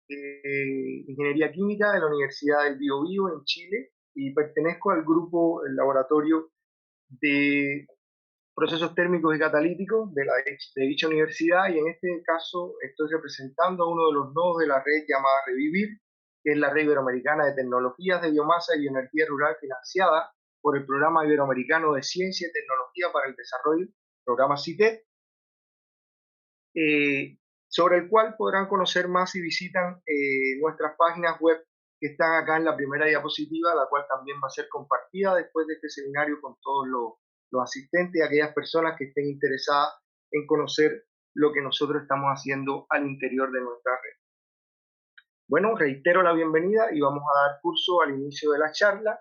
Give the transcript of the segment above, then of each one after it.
Ingeniería Química de la Universidad del Biobío en Chile y pertenezco al grupo, el laboratorio de procesos térmicos y catalíticos de dicha universidad, y en este caso estoy representando a uno de los nodos de la red llamada Revivir, que es la red iberoamericana de tecnologías de biomasa y bioenergía rural financiada por el Programa Iberoamericano de Ciencia y Tecnología para el Desarrollo, programa CITES, eh, sobre el cual podrán conocer más si visitan nuestras páginas web que están acá en la primera diapositiva, la cual también va a ser compartida después de este seminario con todos los asistentes y aquellas personas que estén interesadas en conocer lo que nosotros estamos haciendo al interior de nuestra red. Bueno, reitero la bienvenida y vamos a dar curso al inicio de la charla.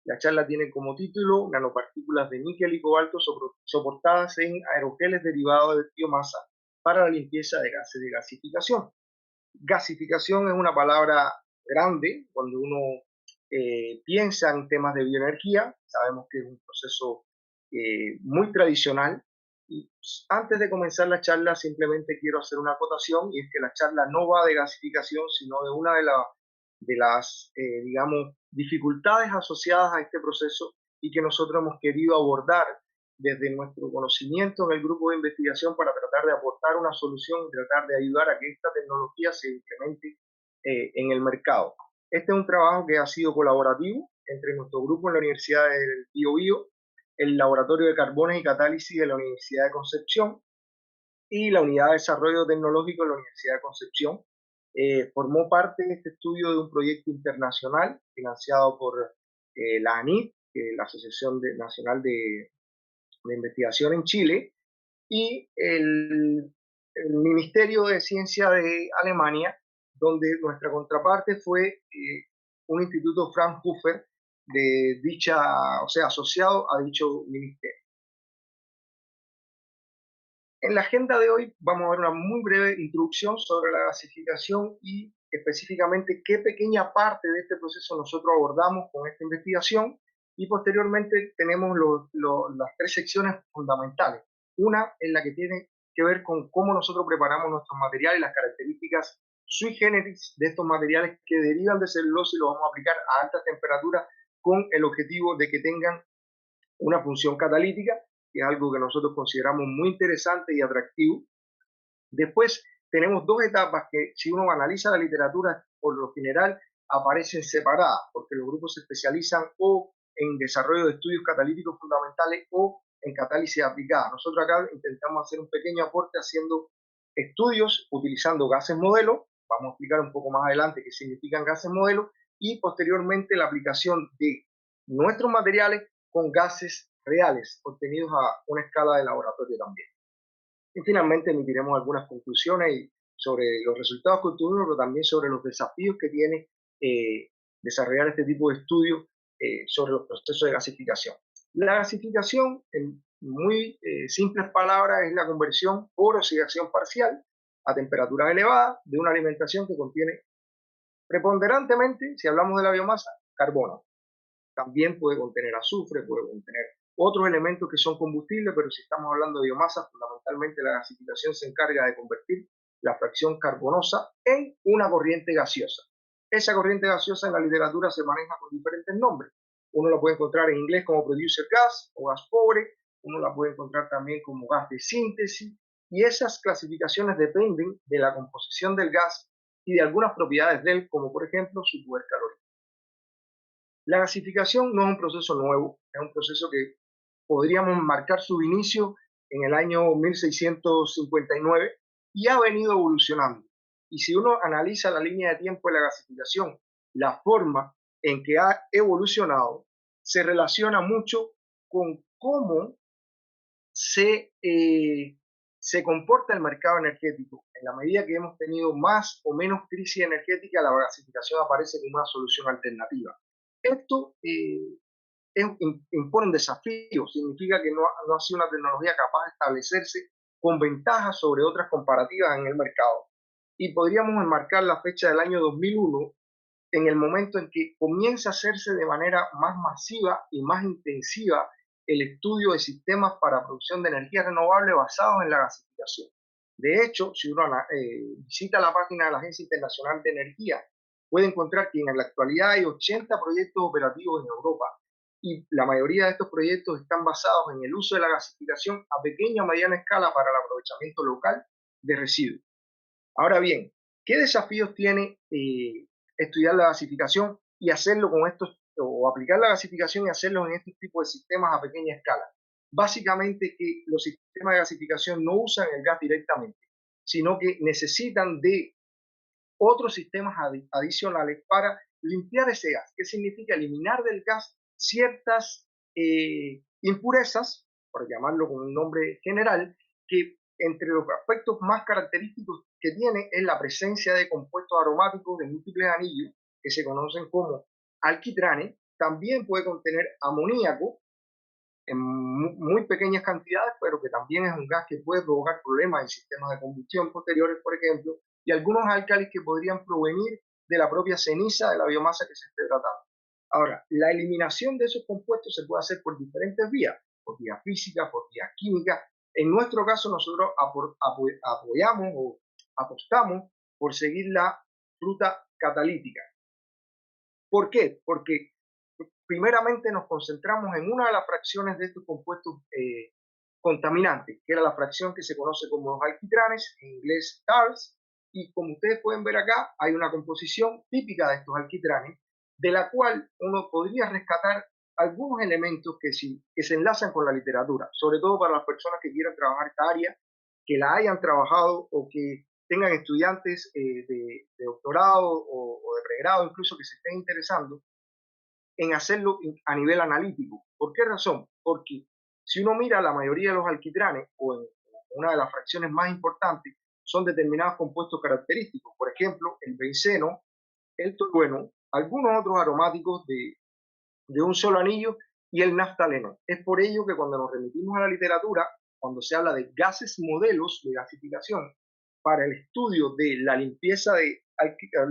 La charla tiene como título Nanopartículas de níquel y cobalto soportadas en aerogeles derivados de biomasa para la limpieza de gases de gasificación. Gasificación es una palabra grande cuando uno piensa en temas de bioenergía. Sabemos que es un proceso muy tradicional. Y antes de comenzar la charla, simplemente quiero hacer una acotación, y es que la charla no va de gasificación, sino de una de las, digamos, dificultades asociadas a este proceso y que nosotros hemos querido abordar desde nuestro conocimiento en el grupo de investigación para tratar de aportar una solución y tratar de ayudar a que esta tecnología se implemente en el mercado. Este es un trabajo que ha sido colaborativo entre nuestro grupo en la Universidad del Biobío, el Laboratorio de Carbones y Catálisis de la Universidad de Concepción y la Unidad de Desarrollo Tecnológico de la Universidad de Concepción. Formó parte de este estudio de un proyecto internacional financiado por la ANIT, la Asociación Nacional de Investigación en Chile, y el Ministerio de Ciencia de Alemania, donde nuestra contraparte fue un instituto Fraunhofer de dicha, o sea, asociado a dicho ministerio. En la agenda de hoy vamos a ver una muy breve introducción sobre la gasificación y específicamente qué pequeña parte de este proceso nosotros abordamos con esta investigación, y posteriormente tenemos las tres secciones fundamentales. Una en la que tiene que ver con cómo nosotros preparamos nuestros materiales, las características sui generis de estos materiales que derivan de celulosa, y los vamos a aplicar a altas temperaturas con el objetivo de que tengan una función catalítica, que es algo que nosotros consideramos muy interesante y atractivo. Después tenemos dos etapas que, si uno analiza la literatura, por lo general aparecen separadas, porque los grupos se especializan o en desarrollo de estudios catalíticos fundamentales o en catálisis aplicada. Nosotros acá intentamos hacer un pequeño aporte haciendo estudios utilizando gases modelo. Vamos a explicar un poco más adelante qué significan gases modelo, y posteriormente la aplicación de nuestros materiales con gases reales obtenidos a una escala de laboratorio también. Y finalmente emitiremos algunas conclusiones sobre los resultados que obtuvimos, pero también sobre los desafíos que tiene desarrollar este tipo de estudios sobre los procesos de gasificación. La gasificación, en muy simples palabras, es la conversión por oxidación parcial a temperaturas elevadas de una alimentación que contiene preponderantemente, si hablamos de la biomasa, carbono. También puede contener azufre, puede contener otros elementos que son combustibles, pero si estamos hablando de biomasa, fundamentalmente la gasificación se encarga de convertir la fracción carbonosa en una corriente gaseosa. Esa corriente gaseosa en la literatura se maneja con diferentes nombres. Uno la puede encontrar en inglés como producer gas o gas pobre, uno la puede encontrar también como gas de síntesis, y esas clasificaciones dependen de la composición del gas y de algunas propiedades de él, como por ejemplo su poder calórico. La gasificación no es un proceso nuevo, es un proceso que podríamos marcar su inicio en el año 1659 y ha venido evolucionando. Y si uno analiza la línea de tiempo de la gasificación, la forma en que ha evolucionado se relaciona mucho con cómo se comporta el mercado energético. En la medida que hemos tenido más o menos crisis energética, la gasificación aparece como una solución alternativa. Esto impone un desafío, significa que no ha sido una tecnología capaz de establecerse con ventajas sobre otras comparativas en el mercado. Y podríamos enmarcar la fecha del año 2001 en el momento en que comienza a hacerse de manera más masiva y más intensiva el estudio de sistemas para producción de energía renovable basados en la gasificación. De hecho, si uno visita la página de la Agencia Internacional de Energía, puede encontrar que en la actualidad hay 80 proyectos operativos en Europa y la mayoría de estos proyectos están basados en el uso de la gasificación a pequeña o mediana escala para el aprovechamiento local de residuos. Ahora bien, ¿qué desafíos tiene estudiar la gasificación y hacerlo con estos, o aplicar la gasificación y hacerlo en estos tipos de sistemas a pequeña escala? Básicamente que los sistemas de gasificación no usan el gas directamente, sino que necesitan de otros sistemas adicionales para limpiar ese gas. ¿Qué significa? Eliminar del gas ciertas impurezas, por llamarlo con un nombre general, que entre los aspectos más característicos que tiene es la presencia de compuestos aromáticos de múltiples anillos, que se conocen como alquitranes. También puede contener amoníaco en muy pequeñas cantidades, pero que también es un gas que puede provocar problemas en sistemas de combustión posteriores, por ejemplo, y algunos álcalis que podrían provenir de la propia ceniza de la biomasa que se esté tratando. Ahora, la eliminación de esos compuestos se puede hacer por diferentes vías, por vía física, por vía química. En nuestro caso, nosotros apoyamos o apostamos por seguir la ruta catalítica. ¿Por qué? Porque primeramente nos concentramos en una de las fracciones de estos compuestos contaminantes, que era la fracción que se conoce como los alquitranes, en inglés TARS, y como ustedes pueden ver acá, hay una composición típica de estos alquitranes, de la cual uno podría rescatar algunos elementos que se enlazan con la literatura, sobre todo para las personas que quieran trabajar esta área, que la hayan trabajado o que tengan estudiantes de doctorado o de pregrado incluso que se estén interesando en hacerlo a nivel analítico. ¿Por qué razón? Porque si uno mira la mayoría de los alquitranes o en una de las fracciones más importantes, son determinados compuestos característicos. Por ejemplo, el benceno, el tolueno, algunos otros aromáticos de un solo anillo y el naftaleno. Es por ello que cuando nos remitimos a la literatura, cuando se habla de gases modelos de gasificación para el estudio de la limpieza de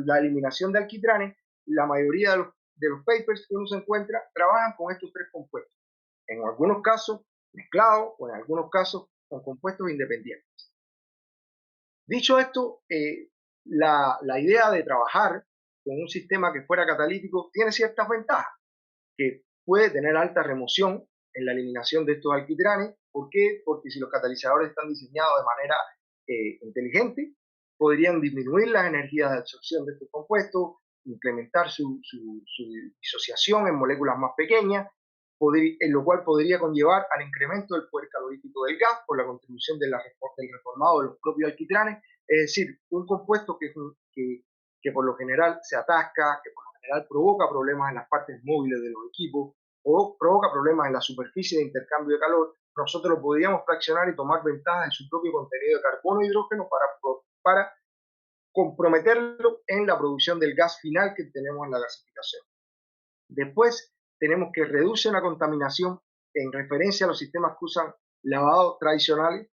la eliminación de alquitranes, la mayoría de los papers que uno se encuentra trabajan con estos tres compuestos. En algunos casos mezclados o en algunos casos con compuestos independientes. Dicho esto, la idea de trabajar con un sistema que fuera catalítico tiene ciertas ventajas, que puede tener alta remoción en la eliminación de estos alquitranes. ¿Por qué? Porque si los catalizadores están diseñados de manera inteligente, podrían disminuir las energías de absorción de estos compuestos, implementar su disociación en moléculas más pequeñas, en lo cual podría conllevar al incremento del poder calorífico del gas por la contribución del reformado de los propios alquitranes. Es decir, un compuesto que por lo general se atasca, que por lo general provoca problemas en las partes móviles de los equipos o provoca problemas en la superficie de intercambio de calor, nosotros lo podríamos fraccionar y tomar ventaja de su propio contenido de carbono e hidrógeno para comprometerlo en la producción del gas final que tenemos en la gasificación. Después tenemos que reducir la contaminación en referencia a los sistemas que usan lavado tradicionales.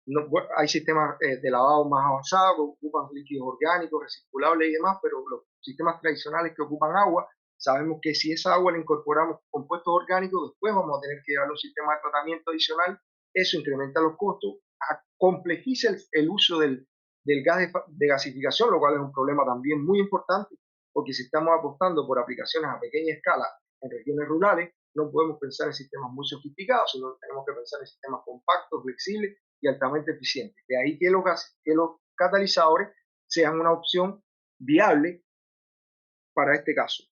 No, bueno, hay sistemas de lavado más avanzados que ocupan líquidos orgánicos, recirculables y demás, pero los sistemas tradicionales que ocupan agua, sabemos que si esa agua le incorporamos compuestos orgánicos, después vamos a tener que llevar un sistema de tratamiento adicional, eso incrementa los costos, complejiza el uso del gas de gasificación, lo cual es un problema también muy importante, porque si estamos apostando por aplicaciones a pequeña escala en regiones rurales, no podemos pensar en sistemas muy sofisticados, sino tenemos que pensar en sistemas compactos, flexibles y altamente eficientes. De ahí que los catalizadores sean una opción viable para este caso.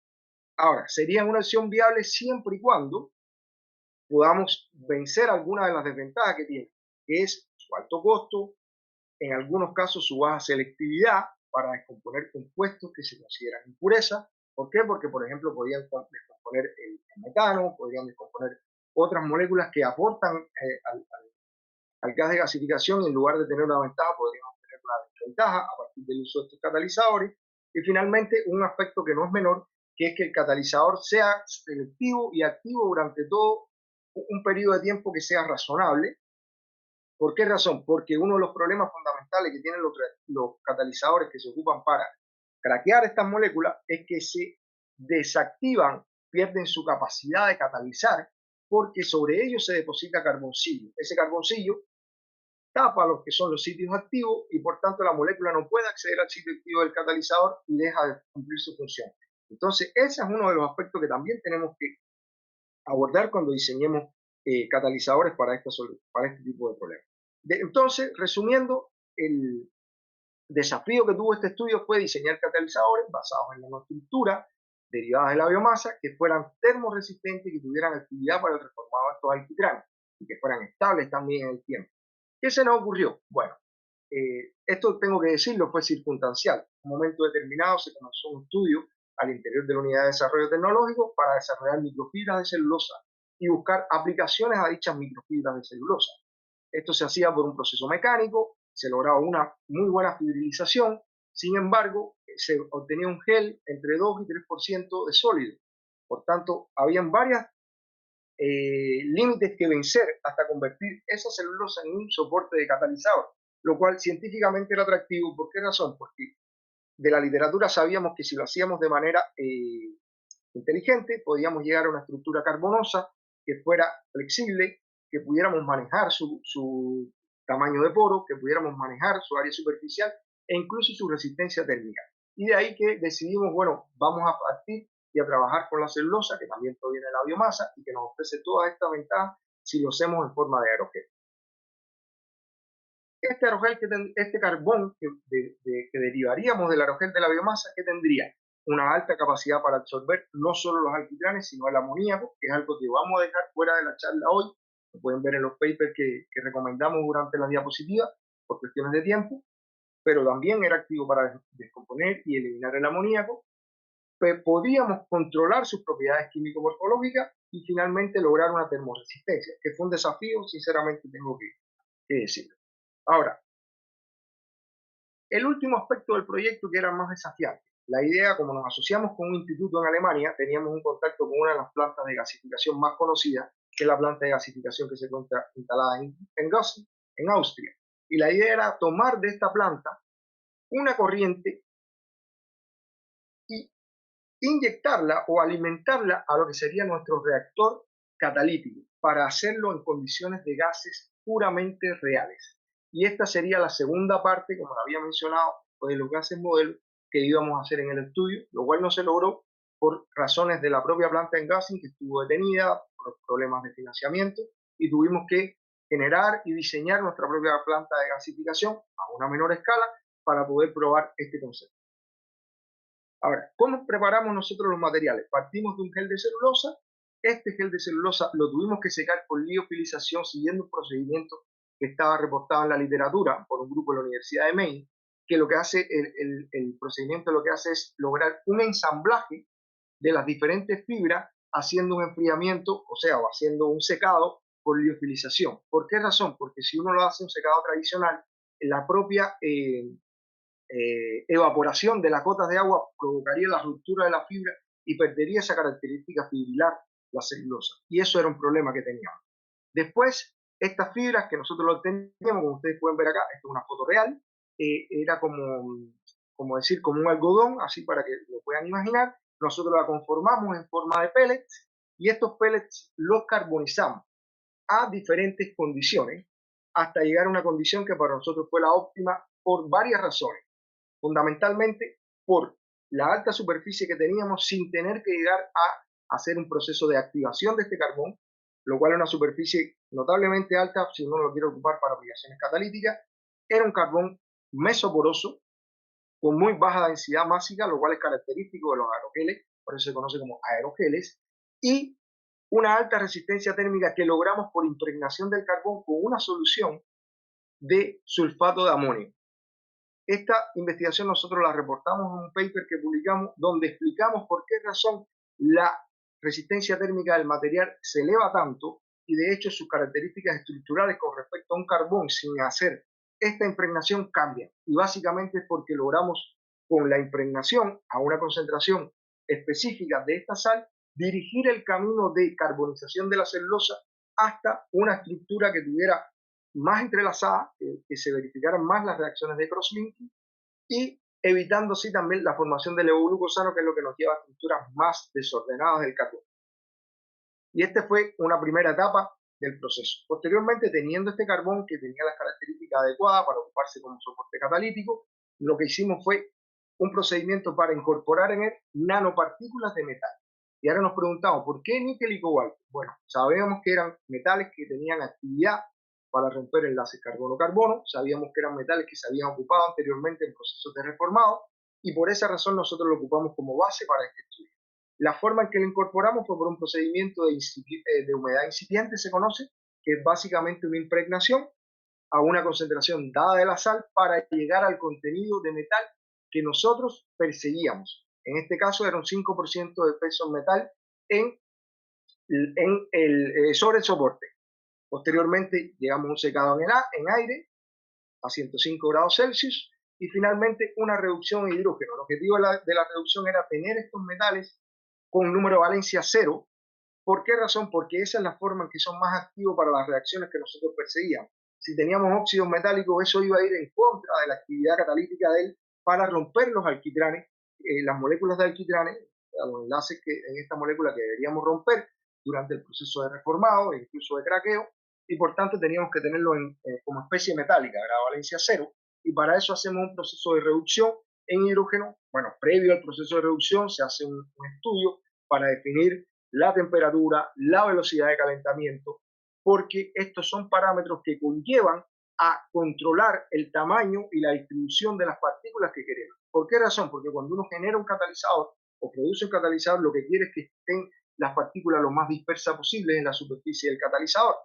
Ahora, serían una opción viable siempre y cuando podamos vencer algunas de las desventajas que tiene, que es su alto costo, en algunos casos su baja selectividad para descomponer compuestos que se consideran impurezas. ¿Por qué? Porque, por ejemplo, podrían descomponer el metano, podrían descomponer otras moléculas que aportan al gas de gasificación y en lugar de tener una ventaja podríamos tener una desventaja a partir del uso de estos catalizadores. Y finalmente, un aspecto que no es menor, que es que el catalizador sea selectivo y activo durante todo un periodo de tiempo que sea razonable. ¿Por qué razón? Porque uno de los problemas fundamentales que tienen los catalizadores que se ocupan para craquear estas moléculas es que se desactivan, pierden su capacidad de catalizar, porque sobre ellos se deposita carboncillo. Ese carboncillo tapa lo que son los sitios activos y por tanto la molécula no puede acceder al sitio activo del catalizador y deja de cumplir su función. Entonces, ese es uno de los aspectos que también tenemos que abordar cuando diseñemos catalizadores para este tipo de problemas. Entonces, resumiendo, el desafío que tuvo este estudio fue diseñar catalizadores basados en la nanoestructura derivadas de la biomasa que fueran termoresistentes y que tuvieran actividad para el reformado de estos alquitranes y que fueran estables también en el tiempo. ¿Qué se nos ocurrió? Bueno, esto tengo que decirlo, fue circunstancial. En un momento determinado se comenzó un estudio al interior de la Unidad de Desarrollo Tecnológico para desarrollar microfibras de celulosa y buscar aplicaciones a dichas microfibras de celulosa. Esto se hacía por un proceso mecánico, se lograba una muy buena fibrilización, sin embargo, se obtenía un gel entre 2 y 3% de sólido. Por tanto, habían varias límites que vencer hasta convertir esa celulosa en un soporte de catalizador, lo cual científicamente era atractivo. ¿Por qué razón? Porque de la literatura sabíamos que si lo hacíamos de manera inteligente, podíamos llegar a una estructura carbonosa que fuera flexible, que pudiéramos manejar su tamaño de poro, que pudiéramos manejar su área superficial e incluso su resistencia térmica. Y de ahí que decidimos, bueno, vamos a partir y a trabajar con la celulosa, que también proviene de la biomasa y que nos ofrece todas estas ventajas si lo hacemos en forma de aerogel. Este aerogel, este carbón que derivaríamos del aerogel de la biomasa, ¿qué tendría? Una alta capacidad para absorber no solo los alquitranes, sino el amoníaco, que es algo que vamos a dejar fuera de la charla hoy. Lo pueden ver en los papers que recomendamos durante la diapositiva por cuestiones de tiempo, pero también era activo para descomponer y eliminar el amoníaco. Podíamos controlar sus propiedades químico-morfológicas y finalmente lograr una termoresistencia, que fue un desafío, sinceramente tengo que decirlo. Ahora, el último aspecto del proyecto que era más desafiante. La idea, como nos asociamos con un instituto en Alemania, teníamos un contacto con una de las plantas de gasificación más conocidas, que es la planta de gasificación que se encuentra instalada en Gössing, en Austria. Y la idea era tomar de esta planta una corriente y inyectarla o alimentarla a lo que sería nuestro reactor catalítico para hacerlo en condiciones de gases puramente reales. Y esta sería la segunda parte, como lo había mencionado, de los gases modelo que íbamos a hacer en el estudio, lo cual no se logró por razones de la propia planta en Gössing, que estuvo detenida por problemas de financiamiento, y tuvimos que generar y diseñar nuestra propia planta de gasificación a una menor escala para poder probar este concepto. Ahora, ¿cómo preparamos nosotros los materiales? Partimos de un gel de celulosa. Este gel de celulosa lo tuvimos que secar con liofilización siguiendo un procedimiento que estaba reportado en la literatura por un grupo de la Universidad de Maine, que lo que hace, el procedimiento lo que hace es lograr un ensamblaje de las diferentes fibras haciendo un enfriamiento, o sea, o haciendo un secado por liofilización. ¿Por qué razón? Porque si uno lo hace un secado tradicional, la propia evaporación de las gotas de agua provocaría la ruptura de la fibra y perdería esa característica fibrilar, la celulosa. Y eso era un problema que teníamos. Después, estas fibras que nosotros lo teníamos, como ustedes pueden ver acá, esto es una foto real, era como decir, como un algodón, así para que lo puedan imaginar. Nosotros la conformamos en forma de pellets y estos pellets los carbonizamos a diferentes condiciones hasta llegar a una condición que para nosotros fue la óptima por varias razones. Fundamentalmente por la alta superficie que teníamos sin tener que llegar a hacer un proceso de activación de este carbón, lo cual es una superficie notablemente alta si uno lo quiere ocupar para aplicaciones catalíticas. Era un carbón mesoporoso con muy baja densidad másica, lo cual es característico de los aerogeles, por eso se conoce como aerogeles, y una alta resistencia térmica que logramos por impregnación del carbón con una solución de sulfato de amonio. Esta investigación nosotros la reportamos en un paper que publicamos donde explicamos por qué razón la resistencia térmica del material se eleva tanto y de hecho sus características estructurales con respecto a un carbón sin hacer esta impregnación cambian. Y básicamente es porque logramos con la impregnación a una concentración específica de esta sal dirigir el camino de carbonización de la celulosa hasta una estructura que tuviera más entrelazada, que se verificaran más las reacciones de crosslinking y evitando así también la formación del euglucosano, que es lo que nos lleva a estructuras más desordenadas del carbono. Y esta fue una primera etapa del proceso. Posteriormente, teniendo este carbón que tenía las características adecuadas para ocuparse como soporte catalítico, lo que hicimos fue un procedimiento para incorporar en él nanopartículas de metal. Y ahora nos preguntamos, ¿por qué níquel y cobalto? Bueno, sabíamos que eran metales que tenían actividad para romper enlaces carbono-carbono, sabíamos que eran metales que se habían ocupado anteriormente en procesos de reformado, y por esa razón nosotros lo ocupamos como base para este estudio. La forma en que lo incorporamos fue por un procedimiento de humedad incipiente, se conoce, que es básicamente una impregnación a una concentración dada de la sal para llegar al contenido de metal que nosotros perseguíamos. En este caso era un 5% de peso en metal sobre el soporte. Posteriormente llegamos a un secado en aire a 105 grados Celsius y finalmente una reducción en hidrógeno. El objetivo de la reducción era tener estos metales con un número de valencia cero. ¿Por qué razón? Porque esa es la forma en que son más activos para las reacciones que nosotros perseguíamos. Si teníamos óxidos metálicos, eso iba a ir en contra de la actividad catalítica de él para romper los alquitranes, las moléculas de alquitranes, los enlaces que en esta molécula que deberíamos romper durante el proceso de reformado e incluso de craqueo, y por tanto teníamos que tenerlo como especie metálica, grado valencia cero, y para eso hacemos un proceso de reducción en hidrógeno. Bueno, previo al proceso de reducción se hace un estudio para definir la temperatura, la velocidad de calentamiento, porque estos son parámetros que conllevan a controlar el tamaño y la distribución de las partículas que queremos. ¿Por qué razón? Porque cuando uno genera un catalizador o produce un catalizador, lo que quiere es que estén las partículas lo más dispersas posible en la superficie del catalizador,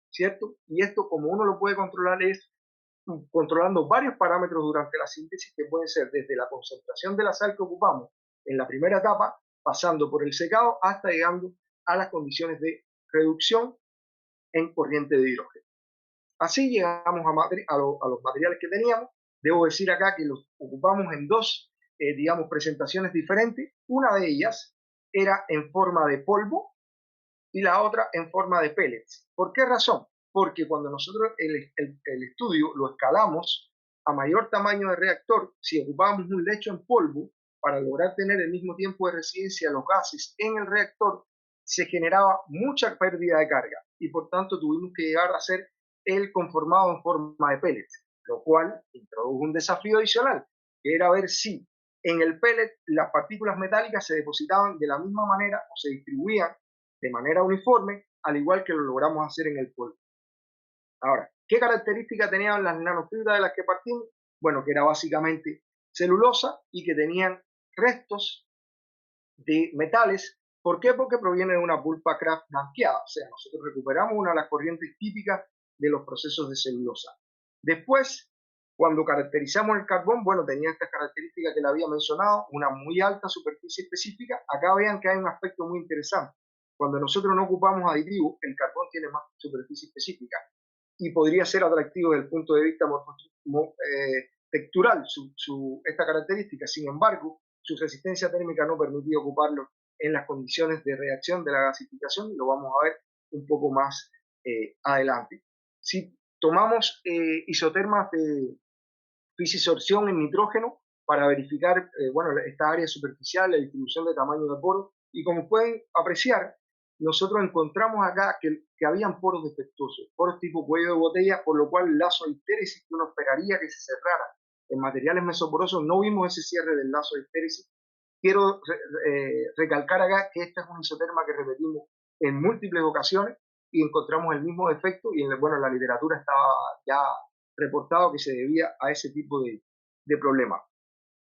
¿cierto? Y esto, como uno lo puede controlar, es controlando varios parámetros durante la síntesis, que pueden ser desde la concentración de la sal que ocupamos en la primera etapa, pasando por el secado hasta llegando a las condiciones de reducción en corriente de hidrógeno. Así llegamos a los materiales que teníamos. Debo decir acá que los ocupamos en dos, digamos, presentaciones diferentes. Una de ellas era en forma de polvo y la otra en forma de pellets. ¿Por qué razón? Porque cuando nosotros el estudio lo escalamos a mayor tamaño de reactor, si ocupábamos un lecho en polvo, para lograr tener el mismo tiempo de residencia de los gases en el reactor, se generaba mucha pérdida de carga y por tanto tuvimos que llegar a hacer el conformado en forma de pellets, lo cual introdujo un desafío adicional, que era ver si en el pellet las partículas metálicas se depositaban de la misma manera o se distribuían de manera uniforme, al igual que lo logramos hacer en el polvo. Ahora, ¿qué características tenían las nanofibras de las que partimos? Bueno, que era básicamente celulosa y que tenían restos de metales. ¿Por qué? Porque proviene de una pulpa Kraft blanqueada. O sea, nosotros recuperamos una de las corrientes típicas de los procesos de celulosa. Después, cuando caracterizamos el carbón, bueno, tenía estas características que le había mencionado, una muy alta superficie específica. Acá vean que hay un aspecto muy interesante. Cuando nosotros no ocupamos aditivos, el carbón tiene más superficie específica y podría ser atractivo desde el punto de vista textural esta característica. Sin embargo, su resistencia térmica no permitía ocuparlo en las condiciones de reacción de la gasificación, y lo vamos a ver un poco más adelante. Si tomamos isotermas de fisisorción en nitrógeno para verificar bueno, esta área superficial, la distribución de tamaño de poros, y como pueden apreciar, nosotros encontramos acá que habían poros defectuosos, poros tipo cuello de botella, por lo cual el lazo de histéresis que uno esperaría que se cerrara en materiales mesoporosos, no vimos ese cierre del lazo de histéresis. Quiero recalcar acá que esta es un isoterma que repetimos en múltiples ocasiones y encontramos el mismo defecto, y bueno, en la literatura estaba ya reportado que se debía a ese tipo de problemas.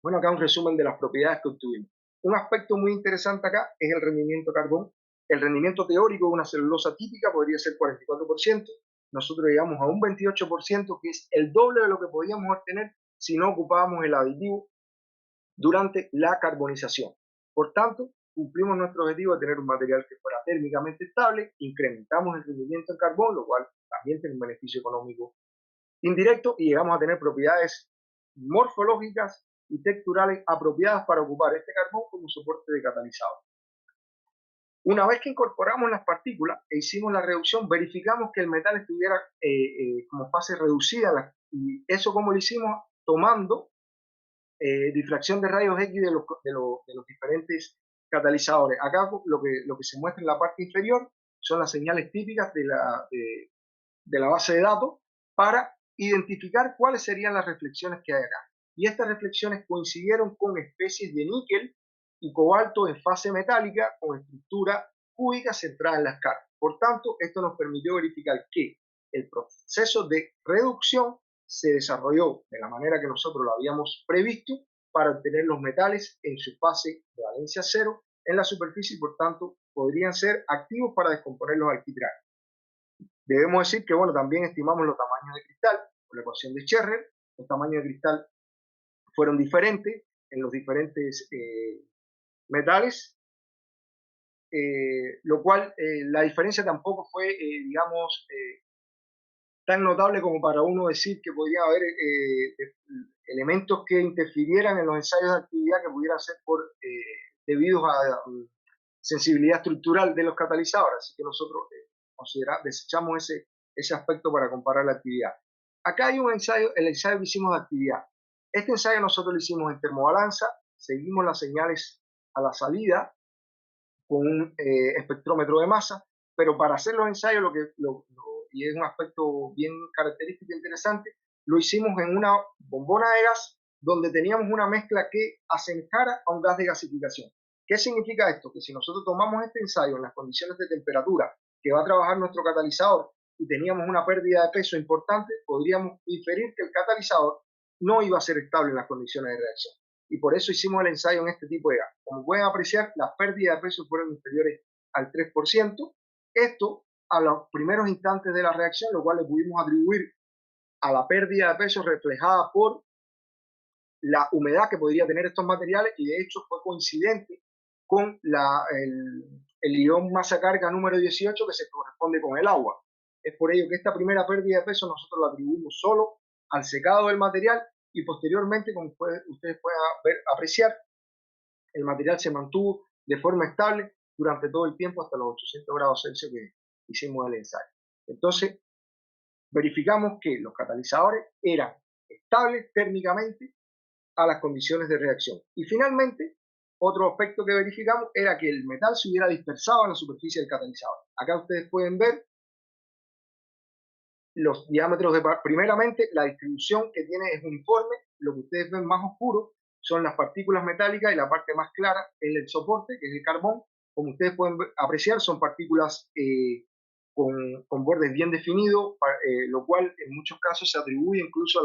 Bueno, acá un resumen de las propiedades que obtuvimos. Un aspecto muy interesante acá es el rendimiento carbón. El rendimiento teórico de una celulosa típica podría ser 44%. Nosotros llegamos a un 28%, que es el doble de lo que podíamos obtener si no ocupábamos el aditivo durante la carbonización. Por tanto, cumplimos nuestro objetivo de tener un material que fuera térmicamente estable, incrementamos el rendimiento en carbón, lo cual también tiene un beneficio económico indirecto, y llegamos a tener propiedades morfológicas y texturales apropiadas para ocupar este carbón como soporte de catalizador. Una vez que incorporamos las partículas e hicimos la reducción, verificamos que el metal estuviera como fase reducida, y eso como lo hicimos tomando difracción de rayos X de los diferentes catalizadores. Acá lo que se muestra en la parte inferior son las señales típicas de la base de datos para identificar cuáles serían las reflexiones que hay acá. Y estas reflexiones coincidieron con especies de níquel y cobalto en fase metálica con estructura cúbica centrada en las caras. Por tanto, esto nos permitió verificar que el proceso de reducción se desarrolló de la manera que nosotros lo habíamos previsto para obtener los metales en su fase de valencia cero en la superficie y por tanto podrían ser activos para descomponer los alquitranes. Debemos decir que, bueno, también estimamos los tamaños de cristal por la ecuación de Scherrer. Los tamaños de cristal fueron diferentes en los diferentes metales, lo cual la diferencia tampoco fue, digamos, tan notable como para uno decir que podría haber elementos que interfirieran en los ensayos de actividad que pudieran ser debidos a sensibilidad estructural de los catalizadores. Así que nosotros desechamos ese aspecto para comparar la actividad. Acá hay un ensayo, el ensayo que hicimos de actividad. Este ensayo nosotros lo hicimos en termobalanza, seguimos las señales a la salida con un espectrómetro de masa, pero para hacer los ensayos, y es un aspecto bien característico e interesante, lo hicimos en una bombona de gas donde teníamos una mezcla que asemejara a un gas de gasificación. ¿Qué significa esto? Que si nosotros tomamos este ensayo en las condiciones de temperatura que va a trabajar nuestro catalizador y teníamos una pérdida de peso importante, podríamos inferir que el catalizador no iba a ser estable en las condiciones de reacción. Y por eso hicimos el ensayo en este tipo de gas. Como pueden apreciar, las pérdidas de peso fueron inferiores al 3%. Esto a los primeros instantes de la reacción, lo cual le pudimos atribuir a la pérdida de peso reflejada por la humedad que podría tener estos materiales, y de hecho fue coincidente con el ion masa carga número 18 que se corresponde con el agua. Es por ello que esta primera pérdida de peso nosotros la atribuimos solo al secado del material y posteriormente, como ustedes pueden apreciar, el material se mantuvo de forma estable durante todo el tiempo hasta los 800 grados Celsius que hicimos el ensayo. Entonces, verificamos que los catalizadores eran estables térmicamente a las condiciones de reacción. Y finalmente, otro aspecto que verificamos era que el metal se hubiera dispersado en la superficie del catalizador. Acá ustedes pueden ver los diámetros primeramente, la distribución que tiene es uniforme. Lo que ustedes ven más oscuro son las partículas metálicas y la parte más clara es el soporte, que es el carbón. Como ustedes pueden apreciar, son partículas con bordes bien definidos, lo cual en muchos casos se atribuye incluso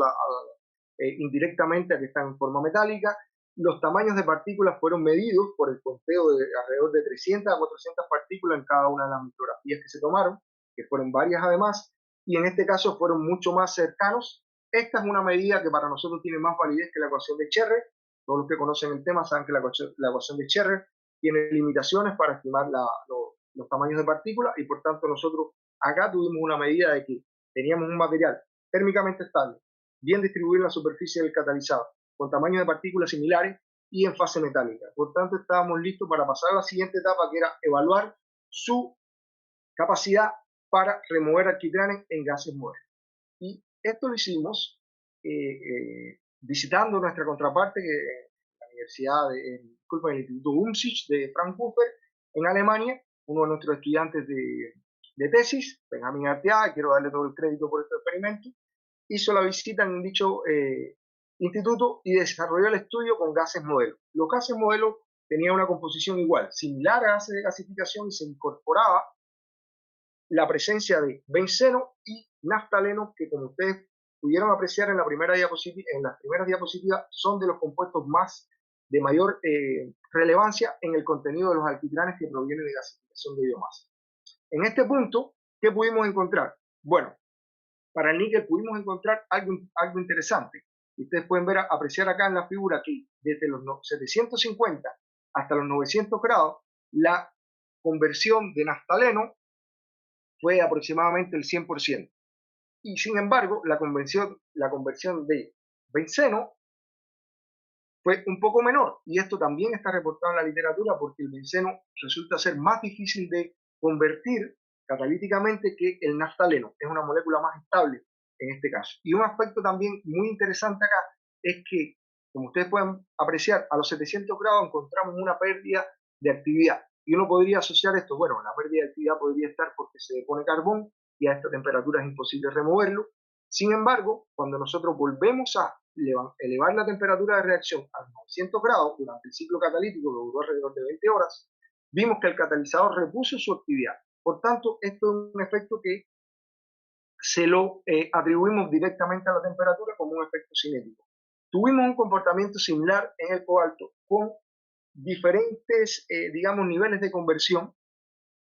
indirectamente a que están en forma metálica. Los tamaños de partículas fueron medidos por el conteo de alrededor de 300 a 400 partículas en cada una de las micrografías que se tomaron, que fueron varias además, y en este caso fueron mucho más cercanos. Esta es una medida que para nosotros tiene más validez que la ecuación de Scherrer. Todos los que conocen el tema saben que la ecuación de Scherrer tiene limitaciones para estimar los tamaños de partículas, y por tanto nosotros acá tuvimos una medida de que teníamos un material térmicamente estable, bien distribuido en la superficie del catalizador, con tamaños de partículas similares y en fase metálica. Por tanto, estábamos listos para pasar a la siguiente etapa, que era evaluar su capacidad para remover alquitranes en gases muertos. Y esto lo hicimos visitando nuestra contraparte, que la Universidad el Instituto UMSICH de Frankfurt, en Alemania. Uno de nuestros estudiantes de tesis, Benjamín Arteaga, quiero darle todo el crédito por este experimento, hizo la visita en dicho instituto y desarrolló el estudio con gases modelo. Los gases modelo tenían una composición igual, similar a gases de gasificación, y se incorporaba la presencia de benceno y naftaleno, que como ustedes pudieron apreciar en las primeras diapositivas, son de los compuestos de mayor relevancia en el contenido de los alquitranes que provienen de gasificación de biomasa. En este punto, ¿qué pudimos encontrar? Bueno, para el níquel pudimos encontrar algo interesante. Ustedes pueden apreciar acá en la figura que desde los 750 hasta los 900 grados, la conversión de naftaleno fue aproximadamente el 100%. Y sin embargo, la conversión de benceno fue un poco menor. Y esto también está reportado en la literatura, porque el benceno resulta ser más difícil de convertir catalíticamente que el naftaleno. Es una molécula más estable en este caso. Y un aspecto también muy interesante acá es que, como ustedes pueden apreciar, a los 700 grados encontramos una pérdida de actividad. Y uno podría asociar esto, bueno, la pérdida de actividad podría estar porque se depone carbón y a esta temperatura es imposible removerlo. Sin embargo, cuando nosotros volvemos a elevar la temperatura de reacción a 900 grados durante el ciclo catalítico, que duró alrededor de 20 horas, vimos que el catalizador repuso su actividad. Por tanto, esto es un efecto que se lo atribuimos directamente a la temperatura como un efecto cinético. Tuvimos un comportamiento similar en el cobalto con diferentes, digamos, niveles de conversión,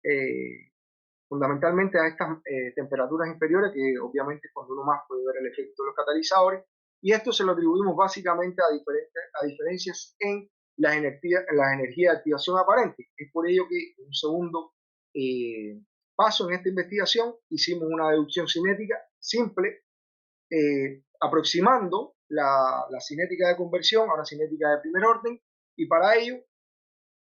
eh, fundamentalmente a estas temperaturas inferiores, que obviamente cuando uno más puede ver el efecto de los catalizadores, y esto se lo atribuimos básicamente a diferencias en las energías de activación aparente. Es por ello que en un segundo paso en esta investigación hicimos una deducción cinética simple, aproximando la cinética de conversión a una cinética de primer orden, y para ello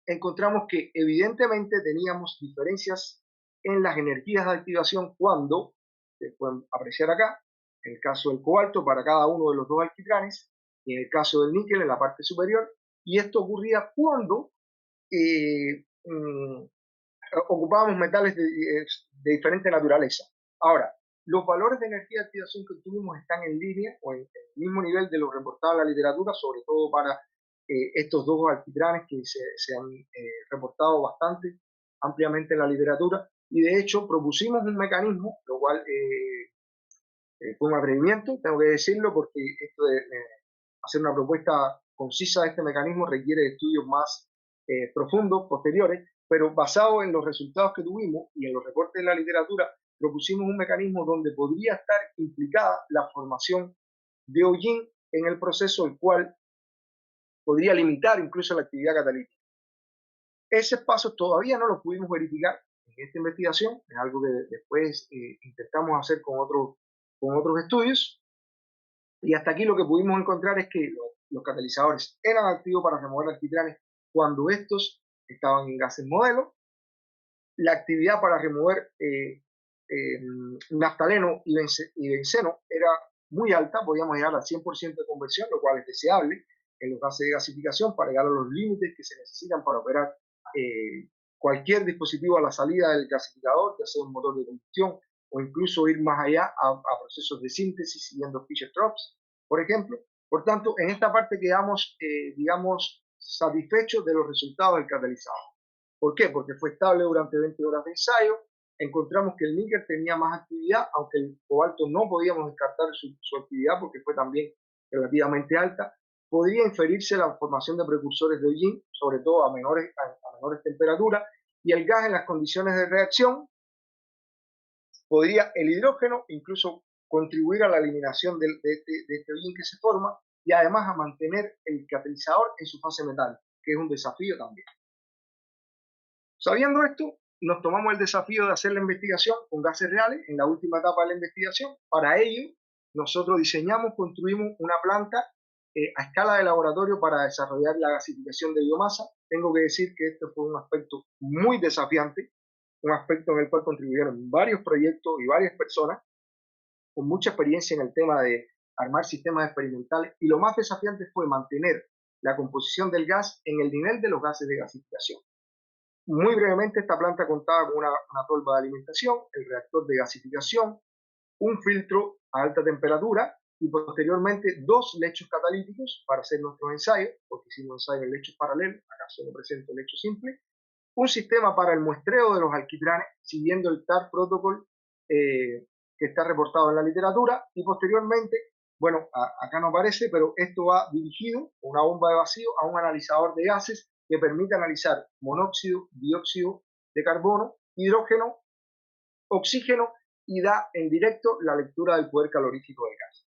encontramos que evidentemente teníamos diferencias en las energías de activación cuando, se pueden apreciar acá, en el caso del cobalto para cada uno de los dos alquitranes, y en el caso del níquel en la parte superior, y esto ocurría cuando ocupábamos metales de diferente naturaleza. Ahora, los valores de energía de activación que tuvimos están en línea o en el mismo nivel de lo reportado en la literatura, sobre todo para estos dos alquitranes que se han reportado bastante ampliamente en la literatura, y de hecho propusimos un mecanismo, lo cual fue un atrevimiento, tengo que decirlo, porque esto de hacer una propuesta concisa de este mecanismo requiere estudios más profundos, posteriores, pero basado en los resultados que tuvimos y en los reportes de la literatura, propusimos un mecanismo donde podría estar implicada la formación de hollín en el proceso, el cual podría limitar incluso la actividad catalítica. Esos pasos todavía no los pudimos verificar en esta investigación, es algo que después intentamos hacer con otros estudios, y hasta aquí lo que pudimos encontrar es que los catalizadores eran activos para remover alquitranes cuando estos estaban en gases modelo. La actividad para remover naftaleno y benceno era muy alta, podíamos llegar al 100% de conversión, lo cual es deseable en los gases de gasificación para llegar a los límites que se necesitan para operar cualquier dispositivo a la salida del gasificador, ya sea un motor de combustión o incluso ir más allá a procesos de síntesis siguiendo Fischer-Tropsch, por ejemplo. Por tanto, en esta parte quedamos, digamos, satisfechos de los resultados del catalizador. ¿Por qué? Porque fue estable durante 20 horas de ensayo, encontramos que el níquel tenía más actividad, aunque el cobalto no podíamos descartar su actividad porque fue también relativamente alta. Podría inferirse la formación de precursores de hollín, sobre todo a menores temperaturas, y el gas en las condiciones de reacción podría, el hidrógeno, incluso contribuir a la eliminación de este hollín que se forma, y además a mantener el catalizador en su fase metálica, que es un desafío también. Sabiendo esto, nos tomamos el desafío de hacer la investigación con gases reales en la última etapa de la investigación. Para ello, nosotros diseñamos, construimos una planta a escala de laboratorio para desarrollar la gasificación de biomasa. Tengo que decir que este fue un aspecto muy desafiante, un aspecto en el cual contribuyeron varios proyectos y varias personas con mucha experiencia en el tema de armar sistemas experimentales, y lo más desafiante fue mantener la composición del gas en el nivel de los gases de gasificación. Muy brevemente, esta planta contaba con una tolva de alimentación, el reactor de gasificación, un filtro a alta temperatura y posteriormente dos lechos catalíticos para hacer nuestros ensayos, porque hicimos ensayos en lechos paralelos, acá solo presento el lecho simple, un sistema para el muestreo de los alquitranes siguiendo el TAR protocol que está reportado en la literatura, y posteriormente, bueno, acá no aparece, pero esto va dirigido con una bomba de vacío a un analizador de gases que permite analizar monóxido, dióxido de carbono, hidrógeno, oxígeno, y da en directo la lectura del poder calorífico del gas.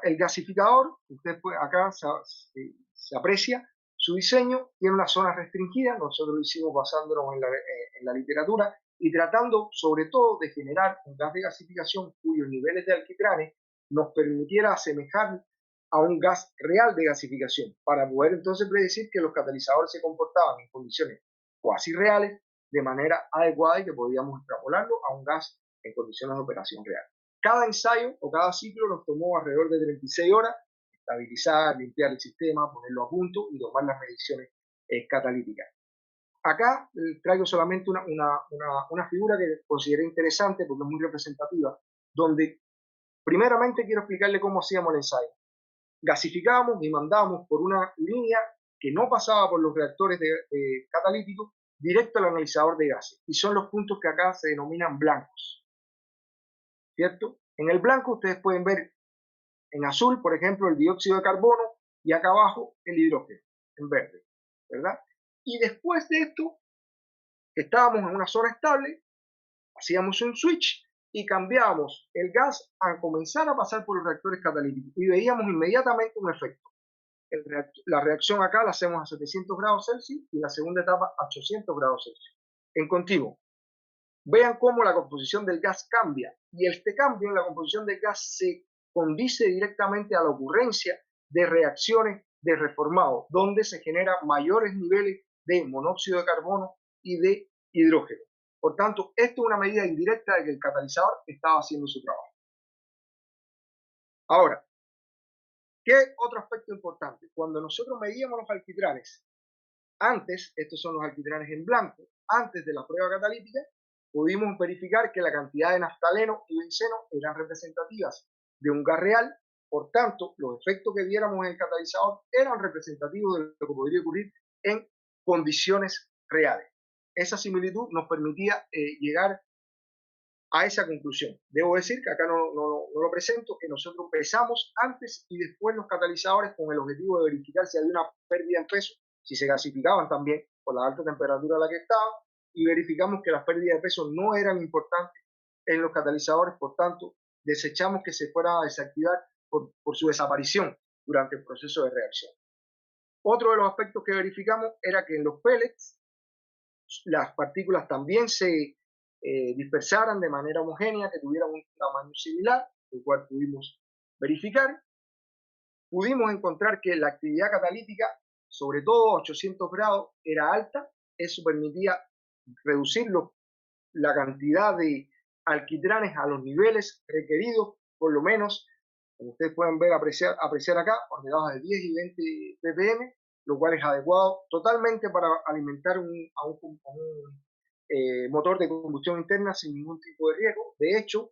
El gasificador, usted acá se aprecia, su diseño tiene una zona restringida, nosotros lo hicimos basándonos en la literatura y tratando sobre todo de generar un gas de gasificación cuyos niveles de alquitranes nos permitiera asemejar a un gas real de gasificación, para poder entonces predecir que los catalizadores se comportaban en condiciones cuasi reales de manera adecuada y que podíamos extrapolarlo a un gas en condiciones de operación real. Cada ensayo o cada ciclo nos tomó alrededor de 36 horas, estabilizar, limpiar el sistema, ponerlo a punto y tomar las mediciones catalíticas. Acá traigo solamente una figura que consideré interesante porque es muy representativa, donde primeramente quiero explicarle cómo hacíamos el ensayo. Gasificábamos y mandábamos por una línea que no pasaba por los reactores catalíticos directo al analizador de gases. Y son los puntos que acá se denominan blancos, ¿cierto? En el blanco ustedes pueden ver en azul, por ejemplo, el dióxido de carbono y acá abajo el hidrógeno, en verde, ¿verdad? Y después de esto, estábamos en una zona estable, hacíamos un switch y cambiábamos el gas a comenzar a pasar por los reactores catalíticos y veíamos inmediatamente un efecto. La reacción acá la hacemos a 700 grados Celsius y la segunda etapa a 800 grados Celsius. En continuo, vean cómo la composición del gas cambia y este cambio en la composición del gas se condice directamente a la ocurrencia de reacciones de reformado, donde se generan mayores niveles de monóxido de carbono y de hidrógeno. Por tanto, esto es una medida indirecta de que el catalizador estaba haciendo su trabajo. Ahora, ¿qué otro aspecto importante? Cuando nosotros medíamos los alquitranes, antes, estos son los alquitranes en blanco, antes de la prueba catalítica, pudimos verificar que la cantidad de naftaleno y benceno eran representativas de un gas real, por tanto, los efectos que diéramos en el catalizador eran representativos de lo que podría ocurrir en condiciones reales. Esa similitud nos permitía llegar a esa conclusión. Debo decir que acá no lo presento, que nosotros pesamos antes y después los catalizadores con el objetivo de verificar si había una pérdida en peso, si se gasificaban también por la alta temperatura a la que estaban, y verificamos que las pérdidas de peso no eran importantes en los catalizadores, por tanto, desechamos que se fuera a desactivar por su desaparición durante el proceso de reacción. Otro de los aspectos que verificamos era que en los pellets las partículas también se dispersaran de manera homogénea, que tuvieran un tamaño similar, lo cual pudimos verificar. Pudimos encontrar que la actividad catalítica, sobre todo a 800 grados, era alta. Eso permitía reducir la cantidad de alquitranes a los niveles requeridos, por lo menos, como ustedes pueden ver, apreciar acá, por debajo de 10 y 20 ppm, lo cual es adecuado totalmente para alimentar a un motor de combustión interna sin ningún tipo de riesgo. De hecho,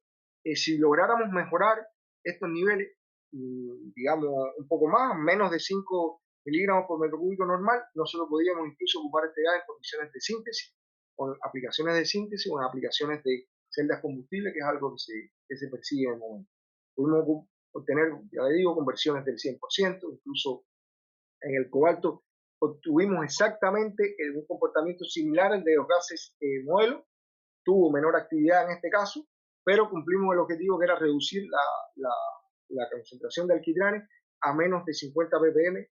si lográramos mejorar estos niveles, digamos un poco más, menos de 5 miligramos por metro cúbico normal, nosotros podríamos incluso ocupar este gas en condiciones de síntesis, con aplicaciones de síntesis o en aplicaciones de celdas combustibles, que es algo que se persigue en el momento. Pudimos obtener, ya le digo, conversiones del 100%, incluso en el cobalto obtuvimos exactamente un comportamiento similar al de los gases modelo, tuvo menor actividad en este caso, pero cumplimos el objetivo que era reducir la concentración de alquitranes a menos de 50 ppm.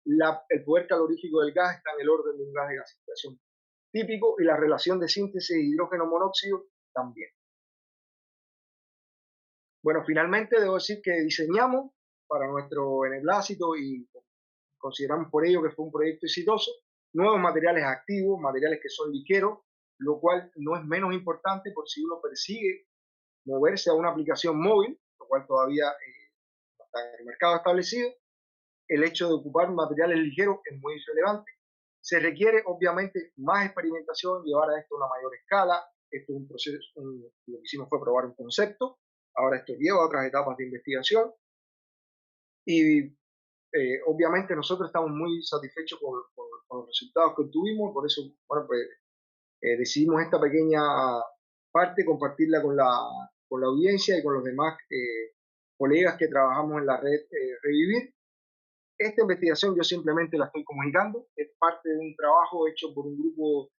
El poder calorífico del gas está en el orden de un gas de gasificación típico y la relación de síntesis de hidrógeno monóxido también. Bueno, finalmente debo decir que diseñamos para nuestro beneplácito y consideramos por ello que fue un proyecto exitoso, nuevos materiales activos, materiales que son ligeros, lo cual no es menos importante por si uno persigue moverse a una aplicación móvil, lo cual todavía no está en el mercado establecido. El hecho de ocupar materiales ligeros es muy relevante. Se requiere obviamente más experimentación, llevar a esto a una mayor escala. Esto es un proceso, lo que hicimos fue probar un concepto, ahora esto lleva a otras etapas de investigación y obviamente nosotros estamos muy satisfechos con los resultados que obtuvimos, por eso, bueno, pues decidimos esta pequeña parte compartirla con la audiencia y con los demás colegas que trabajamos en la red Revivir. Esta investigación yo simplemente la estoy comunicando, es parte de un trabajo hecho por un grupo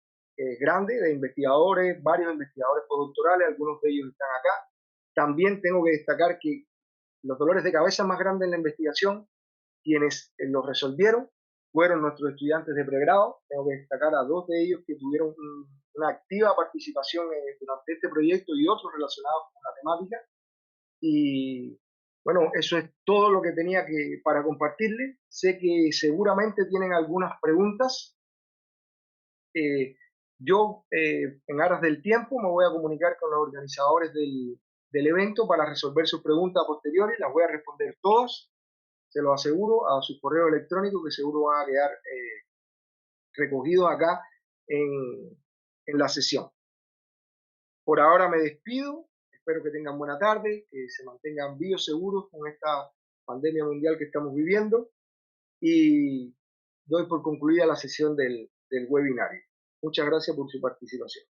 grande de investigadores, varios investigadores postdoctorales, algunos de ellos están acá. También tengo que destacar que los dolores de cabeza más grandes en la investigación, quienes los resolvieron, fueron nuestros estudiantes de pregrado. Tengo que destacar a dos de ellos que tuvieron una activa participación durante este proyecto y otros relacionados con la temática. Y bueno, eso es todo lo que tenía para compartirles. Sé que seguramente tienen algunas preguntas. Yo, en aras del tiempo, me voy a comunicar con los organizadores del evento para resolver sus preguntas posteriores. Las voy a responder todas, se lo aseguro, a su correo electrónico, que seguro van a quedar recogidos acá en, en la sesión. Por ahora me despido, espero que tengan buena tarde, que se mantengan bioseguros con esta pandemia mundial que estamos viviendo y doy por concluida la sesión del webinario. Muchas gracias por su participación.